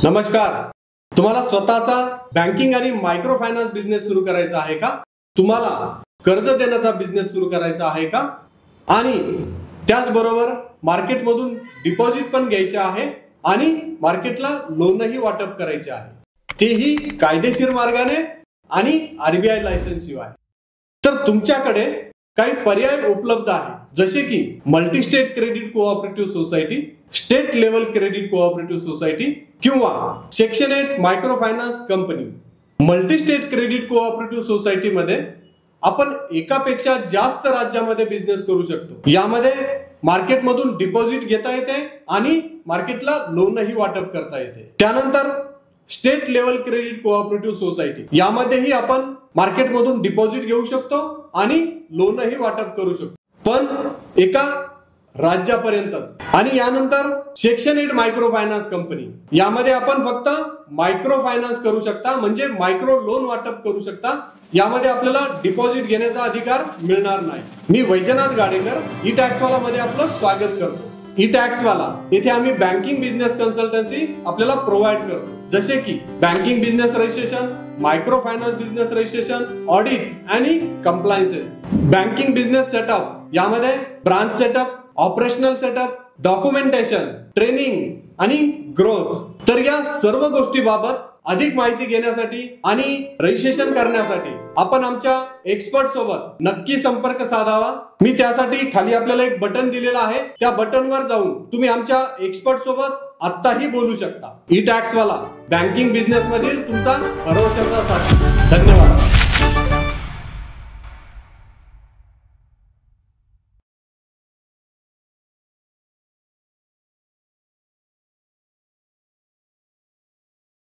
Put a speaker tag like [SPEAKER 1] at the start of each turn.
[SPEAKER 1] नमस्कार. तुम्हाला स्वतःचा बँकिंग आणि मायक्रो फायनान्स बिझनेस सुरू करायचा आहे का? तुम्हाला कर्ज देण्याचा बिझनेस सुरू करायचा आहे का? आणि त्याचबरोबर मार्केटमधून डिपॉझिट पण घ्यायचे आहे आणि मार्केटला लोनही वाटप करायचे आहे, तेही कायदेशीर मार्गाने आणि आरबीआय लायसन्स शिवाय. तर तुमच्याकडे काही पर्याय उपलब्ध आहे, जसे की multi state credit cooperative society, state level credit cooperative society किंवा section 8 micro finance company. Multi state credit cooperative society मध्ये आपण एकापेक्षा जास्त राज्यामध्ये बिझनेस करू शकतो. यामध्ये मार्केटमधून डिपॉझिट घेता येते आणि मार्केटला लोनही वाटप करता येते. त्यानंतर state level credit cooperative society, यामध्येही आपण मार्केटमधून डिपॉझिट घेऊ शकतो आणि लोनही वाटप करू शकतो, पण एका राज्यापर्यंतच. आणि यानंतर सेक्शन 8 मायक्रो फायनान्स कंपनी, यामध्ये आपण फक्त मायक्रो फायनान्स करू शकता, म्हणजे मायक्रो लोन वाटप करू शकता. यामध्ये आपल्याला डिपॉझिट घेण्याचा अधिकार मिळणार नाही. मी वैजनाथ गाडेकर, ई टॅक्सवाला मध्ये आपलं स्वागत करतो. ई टॅक्सवाला येथे आम्ही बँकिंग बिझनेस कन्सल्टन्सी आपल्याला प्रोव्हाइड करतो, जसे की banking business registration, micro finance business registration, audit आणि कंप्लायन्सेस. बँकिंग बिझनेस सेटअप, यामध्ये branch setup, operational setup, documentation, training आणि ग्रोथ. तर या सर्व गोष्टीबाबत अधिक माहिती घेण्यासाठी आणि रजिस्ट्रेशन करण्यासाठी आपण आमच्या एक्सपर्ट सोबत नक्की संपर्क साधावा. मी त्यासाठी खाली आपल्याला एक बटन दिलेलं आहे, त्या बटनवर जाऊन तुम्ही आमच्या एक्सपर्ट सोबत आत्ताही बोलू शकता. ई टॅक्सवाला, बँकिंग बिझनेस मधील तुमचा भरवशाचा साथी. धन्यवाद.